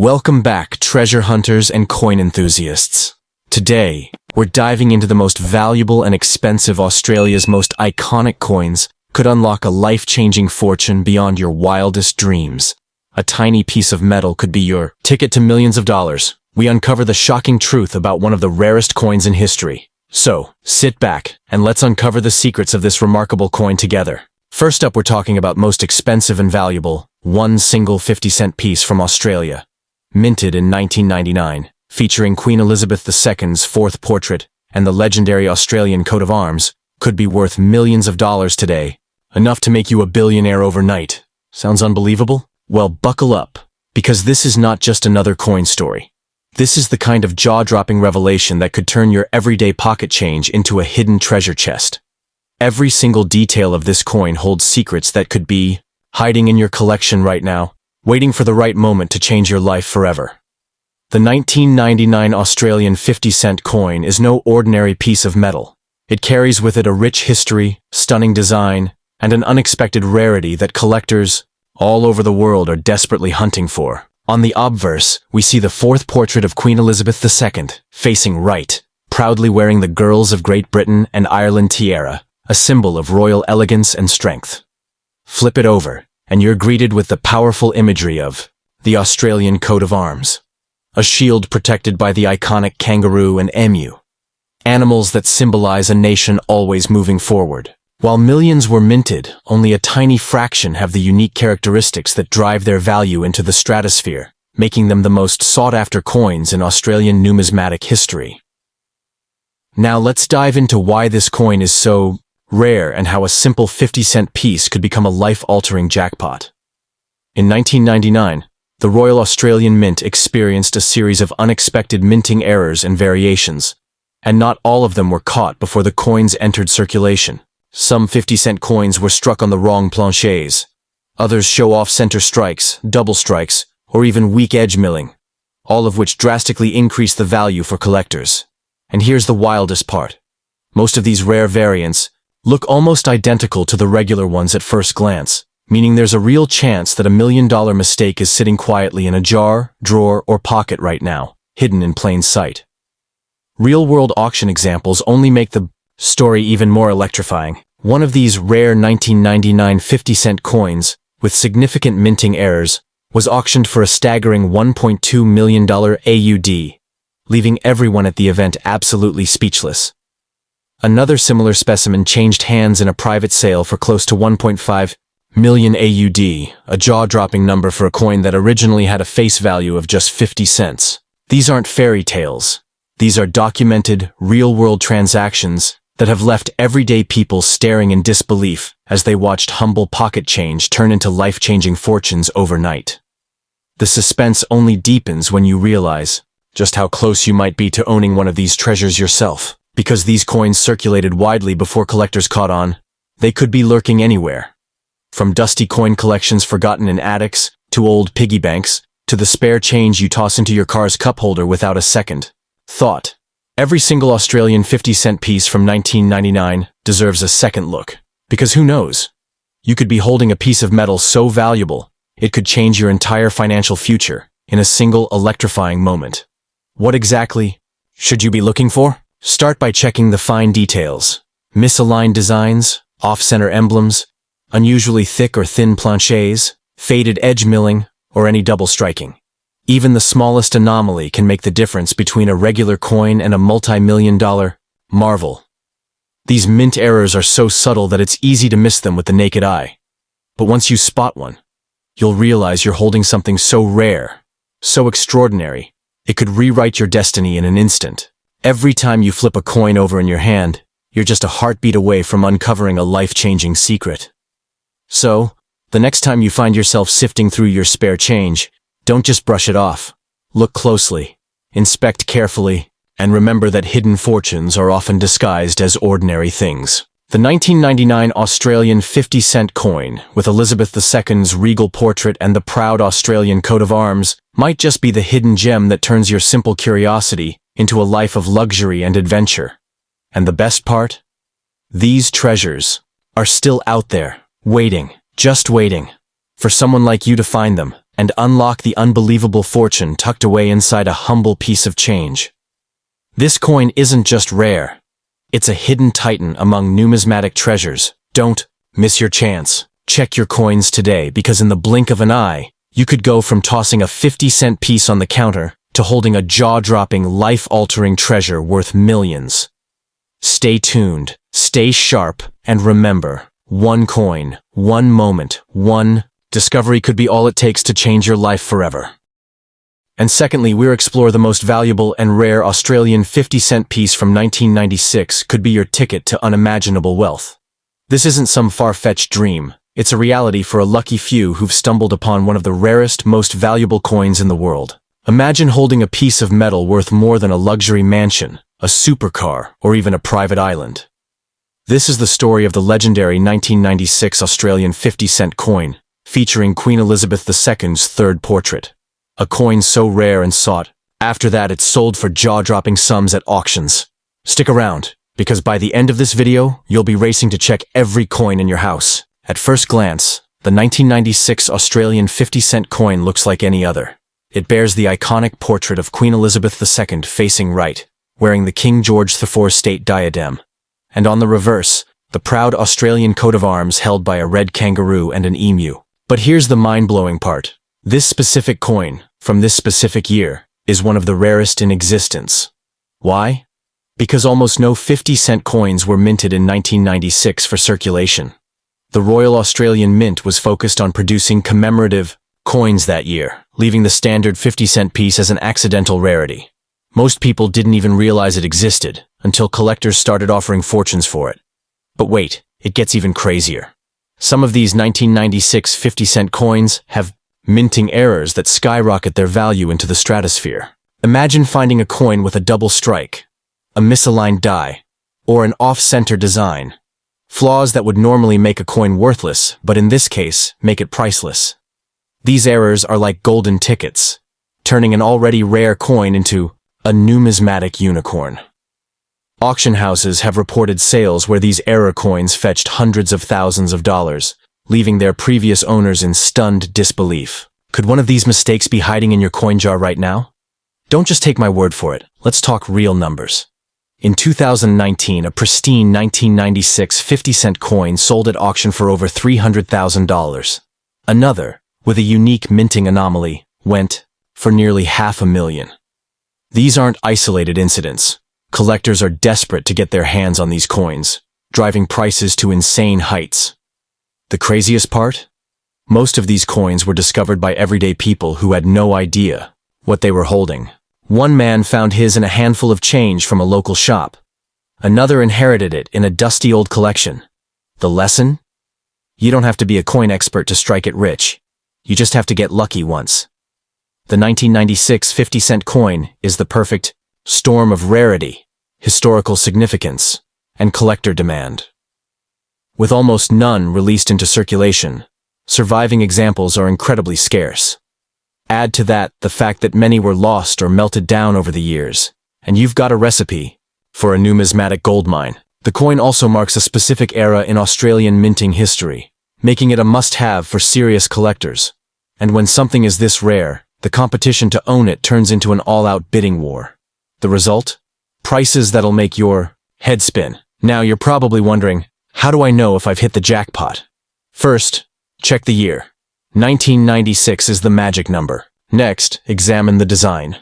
Welcome back, treasure hunters and coin enthusiasts. Today, we're diving into the most valuable and expensive Australia's most iconic coins could unlock a life-changing fortune beyond your wildest dreams. A tiny piece of metal could be your ticket to millions of dollars. We uncover the shocking truth about one of the rarest coins in history. So, sit back and let's uncover the secrets of this remarkable coin together. First up, we're talking about most expensive and valuable, one single 50-cent piece from Australia. Minted in 1999, featuring Queen Elizabeth II's fourth portrait and the legendary Australian coat of arms, could be worth millions of dollars today, enough to make you a billionaire overnight. Sounds unbelievable? Well, buckle up, because this is not just another coin story. This is the kind of jaw-dropping revelation that could turn your everyday pocket change into a hidden treasure chest. Every single detail of this coin holds secrets that could be hiding in your collection right now, waiting for the right moment to change your life forever. The 1999 Australian 50-cent coin is no ordinary piece of metal. It carries with it a rich history, stunning design, and an unexpected rarity that collectors all over the world are desperately hunting for. On the obverse, we see the fourth portrait of Queen Elizabeth II, facing right, proudly wearing the Girls of Great Britain and Ireland tiara, a symbol of royal elegance and strength. Flip it over, and you're greeted with the powerful imagery of the Australian coat of arms, a shield protected by the iconic kangaroo and emu, animals that symbolize a nation always moving forward. While millions were minted, only a tiny fraction have the unique characteristics that drive their value into the stratosphere, making them the most sought-after coins in Australian numismatic history. Now let's dive into why this coin is so rare and how a simple 50-cent piece could become a life-altering jackpot. In 1999, the Royal Australian Mint experienced a series of unexpected minting errors and variations, and not all of them were caught before the coins entered circulation. Some 50-cent coins were struck on the wrong planchets. Others show off center strikes, double strikes, or even weak edge milling, all of which drastically increase the value for collectors. And here's the wildest part. Most of these rare variants look almost identical to the regular ones at first glance, meaning there's a real chance that $1 million mistake is sitting quietly in a jar, drawer, or pocket right now, hidden in plain sight. Real-world auction examples only make the story even more electrifying. One of these rare 1999 50-cent coins, with significant minting errors, was auctioned for a staggering $1.2 million AUD, leaving everyone at the event absolutely speechless. Another similar specimen changed hands in a private sale for close to 1.5 million AUD, a jaw-dropping number for a coin that originally had a face value of just 50 cents. These aren't fairy tales. These are documented, real-world transactions that have left everyday people staring in disbelief as they watched humble pocket change turn into life-changing fortunes overnight. The suspense only deepens when you realize just how close you might be to owning one of these treasures yourself. Because these coins circulated widely before collectors caught on, they could be lurking anywhere. From dusty coin collections forgotten in attics, to old piggy banks, to the spare change you toss into your car's cup holder without a second thought. Every single Australian 50-cent piece from 1999 deserves a second look. Because who knows? You could be holding a piece of metal so valuable, it could change your entire financial future in a single electrifying moment. What exactly should you be looking for? Start by checking the fine details. Misaligned designs, off-center emblems, unusually thick or thin planchets, faded edge milling, or any double striking. Even the smallest anomaly can make the difference between a regular coin and a multi-million-dollar marvel. These mint errors are so subtle that it's easy to miss them with the naked eye. But once you spot one, you'll realize you're holding something so rare, so extraordinary, it could rewrite your destiny in an instant. Every time you flip a coin over in your hand, you're just a heartbeat away from uncovering a life-changing secret. So, the next time you find yourself sifting through your spare change, don't just brush it off. Look closely, inspect carefully, and remember that hidden fortunes are often disguised as ordinary things. The 1999 Australian 50-cent coin, with Elizabeth II's regal portrait and the proud Australian coat of arms, might just be the hidden gem that turns your simple curiosity into a life of luxury and adventure. And the best part? These treasures are still out there, waiting, just waiting, for someone like you to find them. and unlock the unbelievable fortune tucked away inside a humble piece of change. This coin isn't just rare. It's a hidden titan among numismatic treasures. Don't miss your chance. Check your coins today, because in the blink of an eye, you could go from tossing a 50-cent piece on the counter to holding a jaw-dropping, life-altering treasure worth millions. Stay tuned, stay sharp, and remember, one coin, one moment, one discovery could be all it takes to change your life forever. And secondly, we'll explore the most valuable and rare Australian 50-cent piece from 1996 could be your ticket to unimaginable wealth. This isn't some far-fetched dream. It's a reality for a lucky few who've stumbled upon one of the rarest, most valuable coins in the world. Imagine holding a piece of metal worth more than a luxury mansion, a supercar, or even a private island. This is the story of the legendary 1996 Australian 50-cent coin, featuring Queen Elizabeth II's third portrait. A coin so rare and sought, after that it's sold for jaw-dropping sums at auctions. Stick around, because by the end of this video, you'll be racing to check every coin in your house. At first glance, the 1996 Australian 50-cent coin looks like any other. It bears the iconic portrait of Queen Elizabeth II facing right, wearing the King George IV state diadem. And on the reverse, the proud Australian coat of arms held by a red kangaroo and an emu. But here's the mind-blowing part. This specific coin, from this specific year, is one of the rarest in existence. Why? Because almost no 50-cent coins were minted in 1996 for circulation. The Royal Australian Mint was focused on producing commemorative coins that year, leaving the standard 50-cent piece as an accidental rarity. Most people didn't even realize it existed until collectors started offering fortunes for it. But wait, it gets even crazier. Some of these 1996 50-cent coins have minting errors that skyrocket their value into the stratosphere. Imagine finding a coin with a double strike, a misaligned die, or an off-center design. Flaws that would normally make a coin worthless, but in this case, make it priceless. These errors are like golden tickets, turning an already rare coin into a numismatic unicorn. Auction houses have reported sales where these error coins fetched hundreds of thousands of dollars, leaving their previous owners in stunned disbelief. Could one of these mistakes be hiding in your coin jar right now? Don't just take my word for it. Let's talk real numbers. In 2019, a pristine 1996 50-cent coin sold at auction for over $300,000. Another, with a unique minting anomaly, went for nearly $500,000. These aren't isolated incidents. Collectors are desperate to get their hands on these coins, driving prices to insane heights. The craziest part? Most of these coins were discovered by everyday people who had no idea what they were holding. One man found his in a handful of change from a local shop. Another inherited it in a dusty old collection. The lesson? You don't have to be a coin expert to strike it rich. You just have to get lucky once. The 1996 50-cent coin is the perfect storm of rarity, historical significance, and collector demand. With almost none released into circulation, surviving examples are incredibly scarce. Add to that the fact that many were lost or melted down over the years, and you've got a recipe for a numismatic goldmine. The coin also marks a specific era in Australian minting history, making it a must-have for serious collectors. And when something is this rare, the competition to own it turns into an all-out bidding war. The result? Prices that'll make your head spin. Now you're probably wondering, how do I know if I've hit the jackpot? First, check the year. 1996 is the magic number. Next, examine the design.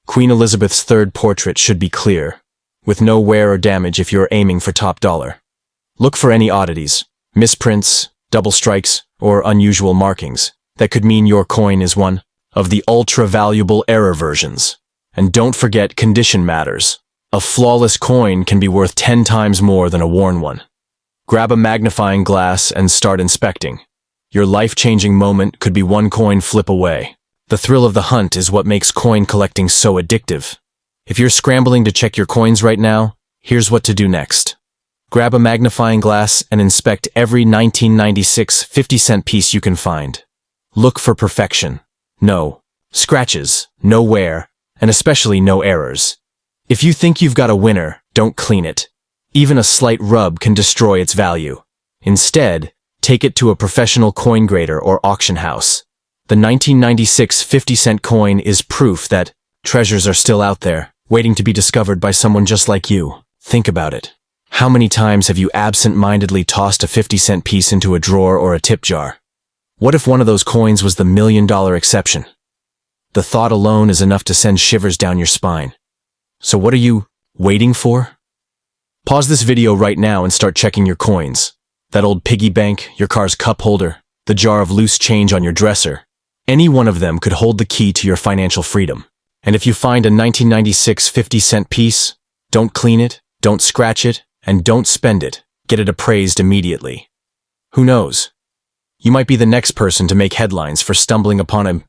Queen Elizabeth's third portrait should be clear, with no wear or damage if you're aiming for top dollar. Look for any oddities, misprints, double strikes, or unusual markings that could mean your coin is one of the ultra-valuable error versions. And don't forget, condition matters. A flawless coin can be worth 10 times more than a worn one. Grab a magnifying glass and start inspecting. Your life-changing moment could be one coin flip away. The thrill of the hunt is what makes coin collecting so addictive. If you're scrambling to check your coins right now, here's what to do next. Grab a magnifying glass and inspect every 1996 50-cent piece you can find. Look for perfection. No scratches, no wear, and especially no errors. If you think you've got a winner, don't clean it. Even a slight rub can destroy its value. Instead, take it to a professional coin grader or auction house. The 1996 50-cent coin is proof that treasures are still out there, waiting to be discovered by someone just like you. Think about it. How many times have you absent-mindedly tossed a 50-cent piece into a drawer or a tip jar? What if one of those coins was the million-dollar exception? The thought alone is enough to send shivers down your spine. So what are you waiting for? Pause this video right now and start checking your coins. That old piggy bank, your car's cup holder, the jar of loose change on your dresser. Any one of them could hold the key to your financial freedom. And if you find a 1996 50-cent piece, don't clean it, don't scratch it, and don't spend it. Get it appraised immediately. Who knows? You might be the next person to make headlines for stumbling upon him.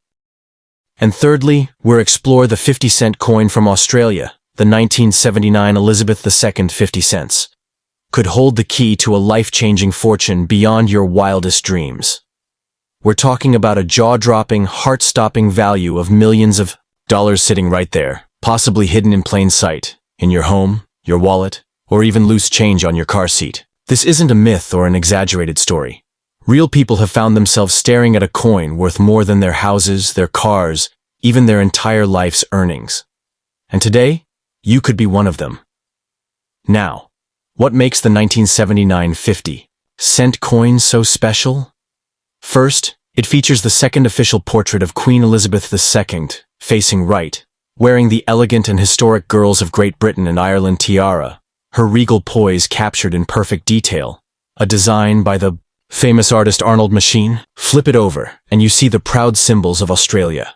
And thirdly, we'll explore the 50-cent coin from Australia, the 1979 Elizabeth II 50 cents. Could hold the key to a life-changing fortune beyond your wildest dreams. We're talking about a jaw-dropping, heart-stopping value of millions of dollars sitting right there, possibly hidden in plain sight, in your home, your wallet, or even loose change on your car seat. This isn't a myth or an exaggerated story. Real people have found themselves staring at a coin worth more than their houses, their cars, even their entire life's earnings. And today, you could be one of them. Now, what makes the 1979 50-cent coin so special? First, it features the second official portrait of Queen Elizabeth II, facing right, wearing the elegant and historic Girls of Great Britain and Ireland tiara, her regal poise captured in perfect detail, a design by the famous artist Arnold Machine. Flip it over, and you see the proud symbols of Australia.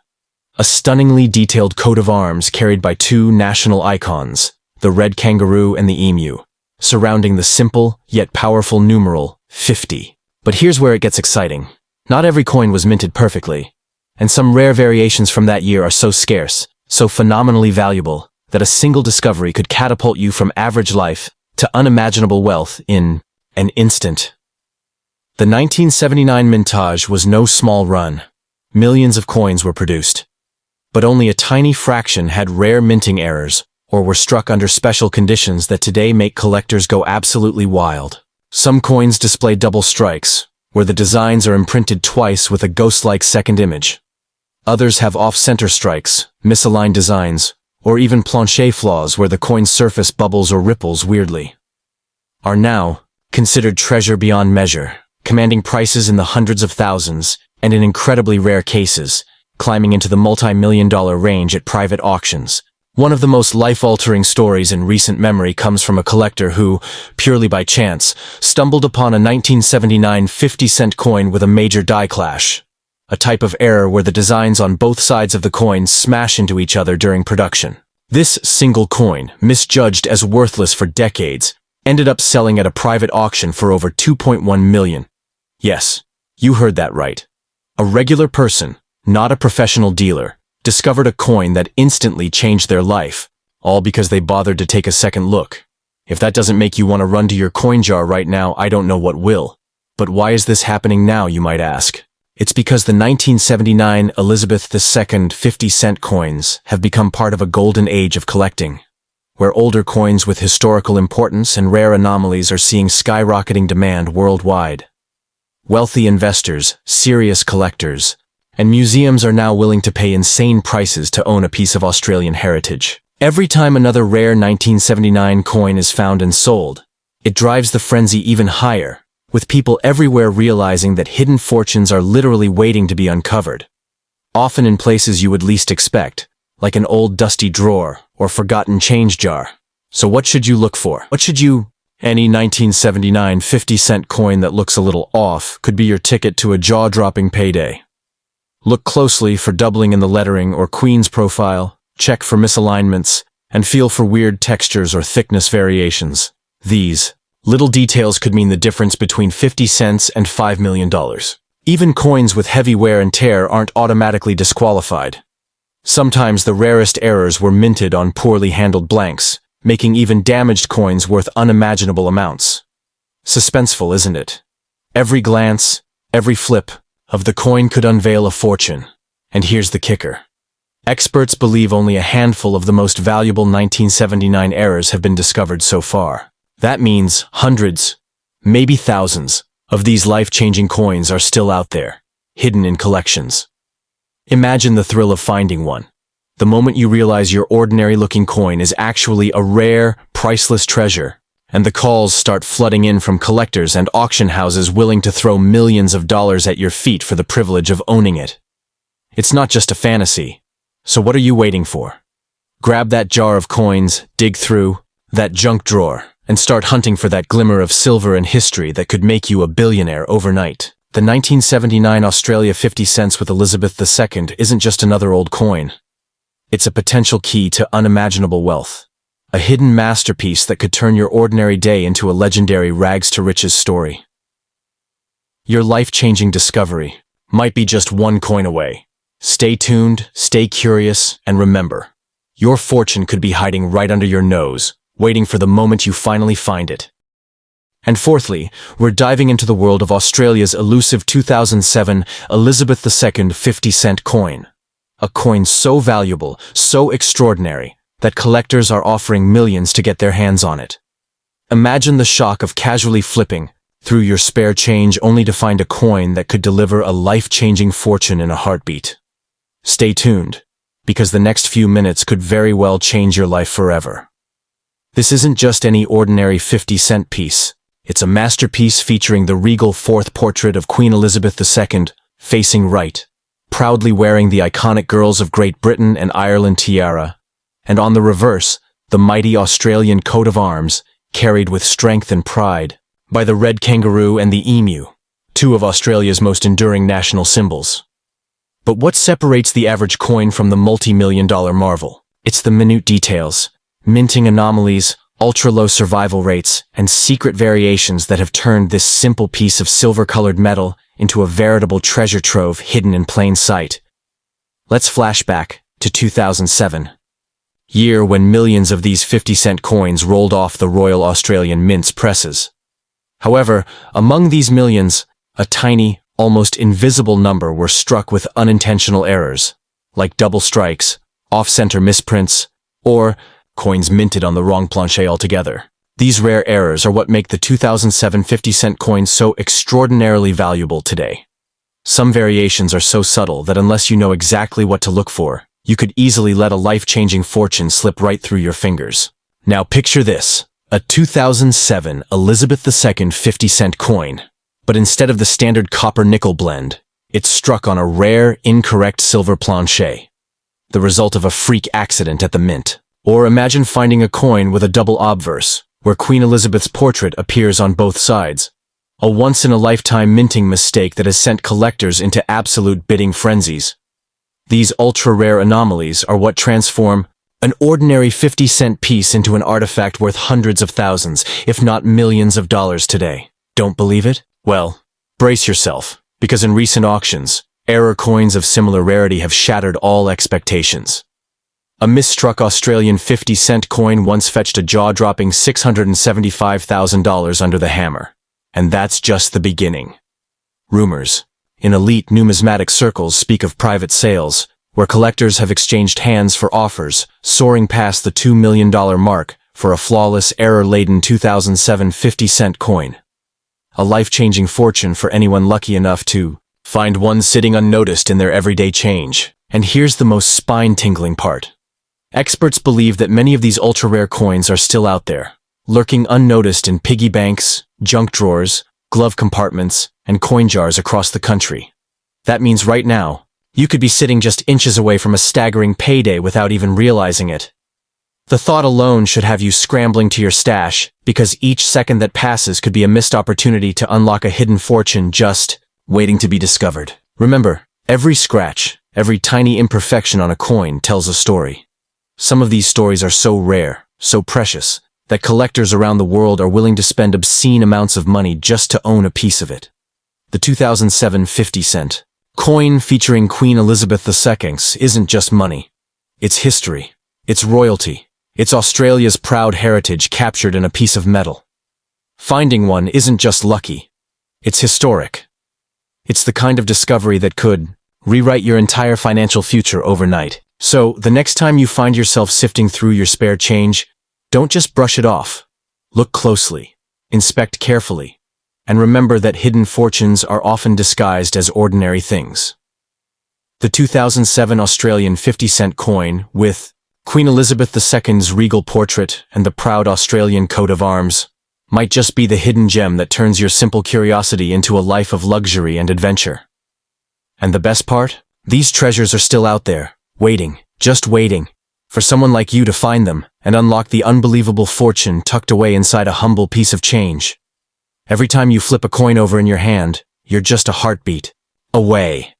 A stunningly detailed coat of arms carried by two national icons, the red kangaroo and the emu, surrounding the simple yet powerful numeral 50. But here's where it gets exciting. Not every coin was minted perfectly, and some rare variations from that year are so scarce, so phenomenally valuable, that a single discovery could catapult you from average life to unimaginable wealth in an instant. The 1979 mintage was no small run. Millions of coins were produced. But only a tiny fraction had rare minting errors, or were struck under special conditions that today make collectors go absolutely wild. Some coins display double strikes, where the designs are imprinted twice with a ghost-like second image. Others have off-center strikes, misaligned designs, or even plancher flaws where the coin's surface bubbles or ripples weirdly. Are now considered treasure beyond measure, commanding prices in the hundreds of thousands, and in incredibly rare cases, climbing into the multi-million-dollar range at private auctions. One of the most life-altering stories in recent memory comes from a collector who, purely by chance, stumbled upon a 1979 50-cent coin with a major die clash, a type of error where the designs on both sides of the coin smash into each other during production. This single coin, misjudged as worthless for decades, ended up selling at a private auction for over $2.1 million. Yes, you heard that right. A regular person, not a professional dealer, discovered a coin that instantly changed their life, all because they bothered to take a second look. If that doesn't make you want to run to your coin jar right now, I don't know what will. But why is this happening now, you might ask? It's because the 1979 Elizabeth II 50-cent coins have become part of a golden age of collecting, where older coins with historical importance and rare anomalies are seeing skyrocketing demand worldwide. Wealthy investors, serious collectors, and museums are now willing to pay insane prices to own a piece of Australian heritage. Every time another rare 1979 coin is found and sold, it drives the frenzy even higher, with people everywhere realizing that hidden fortunes are literally waiting to be uncovered, often in places you would least expect, like an old dusty drawer or forgotten change jar. So what should you look for? Any 1979 50-cent coin that looks a little off could be your ticket to a jaw-dropping payday. Look closely for doubling in the lettering or Queen's profile, check for misalignments, and feel for weird textures or thickness variations. These little details could mean the difference between 50 cents and $5 million. Even coins with heavy wear and tear aren't automatically disqualified. Sometimes the rarest errors were minted on poorly handled blanks, making even damaged coins worth unimaginable amounts. Suspenseful, isn't it? Every glance, every flip of the coin could unveil a fortune. And here's the kicker. Experts believe only a handful of the most valuable 1979 errors have been discovered so far. That means hundreds, maybe thousands, of these life-changing coins are still out there, hidden in collections. Imagine the thrill of finding one. The moment you realize your ordinary-looking coin is actually a rare, priceless treasure, and the calls start flooding in from collectors and auction houses willing to throw millions of dollars at your feet for the privilege of owning it. It's not just a fantasy. So what are you waiting for? Grab that jar of coins, dig through that junk drawer, and start hunting for that glimmer of silver and history that could make you a billionaire overnight. The 1979 Australia 50 cents with Elizabeth II isn't just another old coin. It's a potential key to unimaginable wealth. A hidden masterpiece that could turn your ordinary day into a legendary rags-to-riches story. Your life-changing discovery might be just one coin away. Stay tuned, stay curious, and remember, your fortune could be hiding right under your nose, waiting for the moment you finally find it. And fourthly, we're diving into the world of Australia's elusive 2007 Elizabeth II 50-cent coin. A coin so valuable, so extraordinary, that collectors are offering millions to get their hands on it. Imagine the shock of casually flipping through your spare change only to find a coin that could deliver a life-changing fortune in a heartbeat. Stay tuned, because the next few minutes could very well change your life forever. This isn't just any ordinary 50-cent piece. It's a masterpiece featuring the regal fourth portrait of Queen Elizabeth II, facing right, proudly wearing the iconic Girls of Great Britain and Ireland tiara, and on the reverse, the mighty Australian coat of arms, carried with strength and pride by the red kangaroo and the emu, two of Australia's most enduring national symbols. But what separates the average coin from the multi-million-dollar marvel? It's the minute details, minting anomalies, ultra-low survival rates, and secret variations that have turned this simple piece of silver-colored metal into a veritable treasure trove hidden in plain sight. Let's flash back to 2007, year when millions of these 50-cent coins rolled off the Royal Australian Mint's presses. However, among these millions, a tiny, almost invisible number were struck with unintentional errors, like double strikes, off-center misprints, or coins minted on the wrong planche altogether. These rare errors are what make the 2007 50-cent coin so extraordinarily valuable today. Some variations are so subtle that unless you know exactly what to look for, you could easily let a life-changing fortune slip right through your fingers. Now picture this, a 2007 Elizabeth II 50-cent coin. But instead of the standard copper-nickel blend, it's struck on a rare, incorrect silver planche, the result of a freak accident at the mint. Or imagine finding a coin with a double obverse, where Queen Elizabeth's portrait appears on both sides. A once-in-a-lifetime minting mistake that has sent collectors into absolute bidding frenzies. These ultra-rare anomalies are what transform an ordinary 50-cent piece into an artifact worth hundreds of thousands, if not millions of dollars today. Don't believe it? Well, brace yourself, because in recent auctions, error coins of similar rarity have shattered all expectations. A misstruck Australian 50-cent coin once fetched a jaw-dropping $675,000 under the hammer. And that's just the beginning. Rumors in elite numismatic circles speak of private sales, where collectors have exchanged hands for offers, soaring past the $2 million mark for a flawless, error-laden 2007 50-cent coin. A life-changing fortune for anyone lucky enough to find one sitting unnoticed in their everyday change. And here's the most spine-tingling part. Experts believe that many of these ultra-rare coins are still out there, lurking unnoticed in piggy banks, junk drawers, glove compartments, and coin jars across the country. That means right now, you could be sitting just inches away from a staggering payday without even realizing it. The thought alone should have you scrambling to your stash, because each second that passes could be a missed opportunity to unlock a hidden fortune just waiting to be discovered. Remember, every scratch, every tiny imperfection on a coin tells a story. Some of these stories are so rare, so precious, that collectors around the world are willing to spend obscene amounts of money just to own a piece of it. The 2007 50-cent coin featuring Queen Elizabeth II isn't just money. It's history. It's royalty. It's Australia's proud heritage captured in a piece of metal. Finding one isn't just lucky. It's historic. It's the kind of discovery that could rewrite your entire financial future overnight. So, the next time you find yourself sifting through your spare change, don't just brush it off. Look closely. Inspect carefully. And remember that hidden fortunes are often disguised as ordinary things. The 2007 Australian 50-cent coin with Queen Elizabeth II's regal portrait and the proud Australian coat of arms might just be the hidden gem that turns your simple curiosity into a life of luxury and adventure. And the best part? These treasures are still out there, waiting, just waiting, for someone like you to find them and unlock the unbelievable fortune tucked away inside a humble piece of change. Every time you flip a coin over in your hand, you're just a heartbeat away.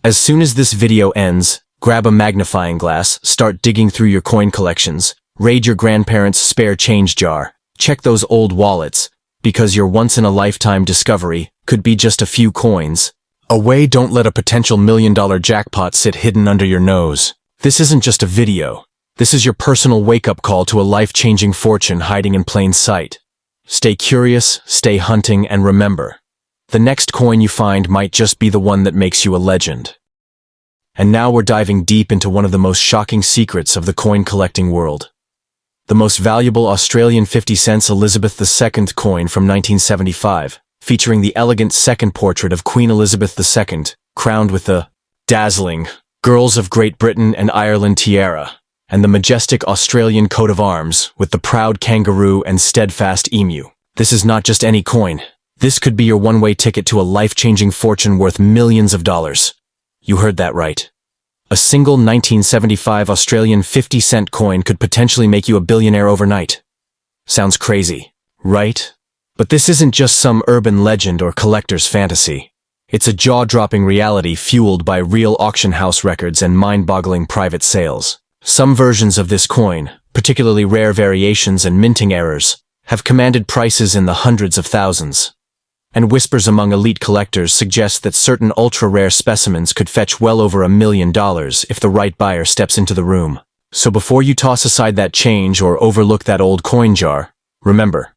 As soon as this video ends, grab a magnifying glass, start digging through your coin collections, raid your grandparents' spare change jar, check those old wallets, because your once-in-a-lifetime discovery could be just a few coins away. Don't let a potential million-dollar jackpot sit hidden under your nose. This isn't just a video. This is your personal wake-up call to a life-changing fortune hiding in plain sight. Stay curious, stay hunting, and remember, the next coin you find might just be the one that makes you a legend. And now we're diving deep into one of the most shocking secrets of the coin collecting world. The most valuable Australian 50 cents Elizabeth II coin from 1975, featuring the elegant second portrait of Queen Elizabeth II, crowned with the dazzling Girls of Great Britain and Ireland tiara, and the majestic Australian coat of arms with the proud kangaroo and steadfast emu. This is not just any coin. This could be your one-way ticket to a life-changing fortune worth millions of dollars. You heard that right. A single 1975 Australian 50-cent coin could potentially make you a billionaire overnight. Sounds crazy, right? But this isn't just some urban legend or collector's fantasy. It's a jaw-dropping reality fueled by real auction house records and mind-boggling private sales. Some versions of this coin, particularly rare variations and minting errors, have commanded prices in the hundreds of thousands. And whispers among elite collectors suggest that certain ultra-rare specimens could fetch well over $1 million if the right buyer steps into the room. So before you toss aside that change or overlook that old coin jar, remember,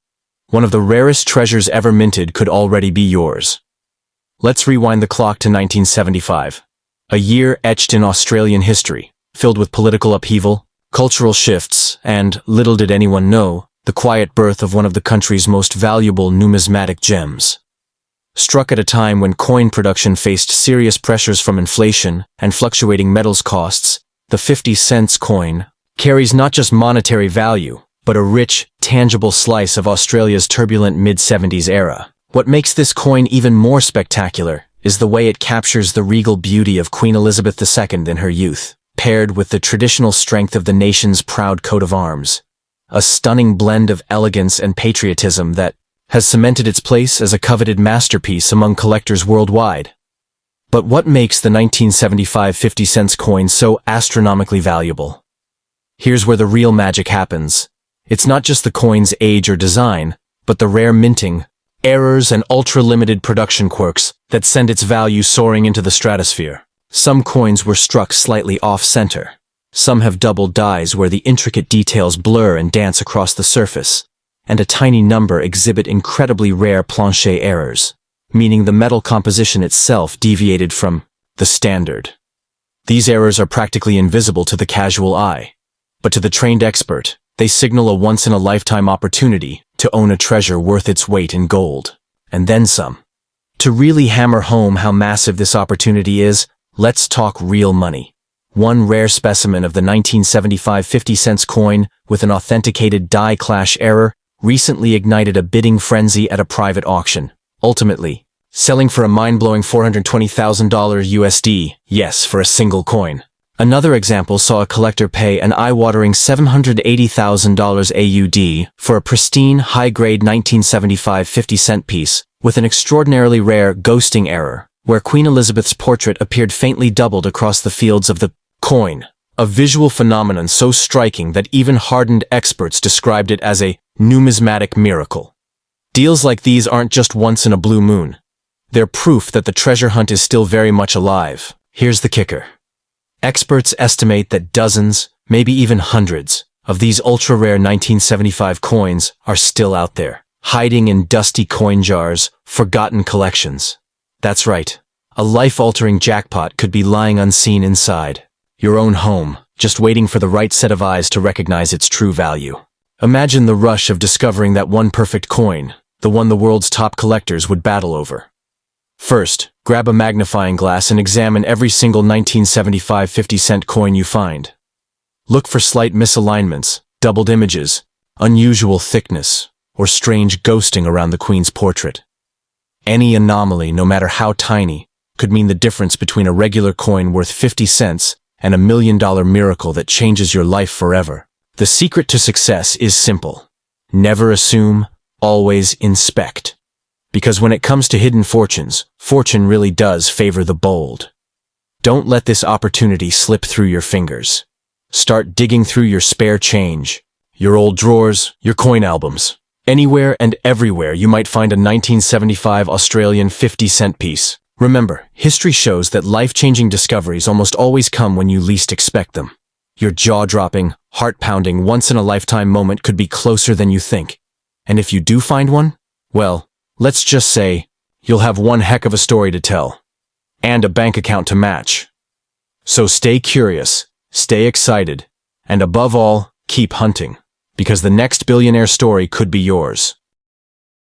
one of the rarest treasures ever minted could already be yours. Let's rewind the clock to 1975, a year etched in Australian history, filled with political upheaval, cultural shifts, and, little did anyone know, the quiet birth of one of the country's most valuable numismatic gems. Struck at a time when coin production faced serious pressures from inflation and fluctuating metals costs, the 50 cents coin carries not just monetary value, but a rich, tangible slice of Australia's turbulent mid-70s era. What makes this coin even more spectacular is the way it captures the regal beauty of Queen Elizabeth II in her youth, paired with the traditional strength of the nation's proud coat of arms. A stunning blend of elegance and patriotism that has cemented its place as a coveted masterpiece among collectors worldwide. But what makes the 1975 50 cents coin so astronomically valuable? Here's where the real magic happens. It's not just the coin's age or design, but the rare minting, errors, and ultra-limited production quirks that send its value soaring into the stratosphere. Some coins were struck slightly off-center. Some have double dies where the intricate details blur and dance across the surface, and a tiny number exhibit incredibly rare plancher errors, meaning the metal composition itself deviated from the standard. These errors are practically invisible to the casual eye, but to the trained expert, they signal a once-in-a-lifetime opportunity to own a treasure worth its weight in gold, and then some. To really hammer home how massive this opportunity is, let's talk real money. One rare specimen of the 1975 50 cents coin with an authenticated die clash error recently ignited a bidding frenzy at a private auction, ultimately selling for a mind-blowing $420,000 USD, yes, for a single coin. Another example saw a collector pay an eye-watering $780,000 AUD for a pristine, high-grade 1975 50-cent piece with an extraordinarily rare ghosting error, where Queen Elizabeth's portrait appeared faintly doubled across the fields of the coin, a visual phenomenon so striking that even hardened experts described it as a numismatic miracle. Deals like these aren't just once in a blue moon. They're proof that the treasure hunt is still very much alive. Here's the kicker. Experts estimate that dozens, maybe even hundreds, of these ultra-rare 1975 coins are still out there, hiding in dusty coin jars, forgotten collections. That's right. A life-altering jackpot could be lying unseen inside your own home, just waiting for the right set of eyes to recognize its true value. Imagine the rush of discovering that one perfect coin, the one the world's top collectors would battle over. First, grab a magnifying glass and examine every single 1975 50-cent coin you find. Look for slight misalignments, doubled images, unusual thickness, or strange ghosting around the Queen's portrait. Any anomaly, no matter how tiny, could mean the difference between a regular coin worth 50 cents and $1 million miracle that changes your life forever. The secret to success is simple. Never assume, always inspect. Because when it comes to hidden fortunes, fortune really does favor the bold. Don't let this opportunity slip through your fingers. Start digging through your spare change, your old drawers, your coin albums. Anywhere and everywhere you might find a 1975 Australian 50-cent piece. Remember, history shows that life-changing discoveries almost always come when you least expect them. Your jaw-dropping, heart-pounding, once-in-a-lifetime moment could be closer than you think. And if you do find one, well, let's just say, you'll have one heck of a story to tell. And a bank account to match. So stay curious, stay excited, and above all, keep hunting. Because the next billionaire story could be yours.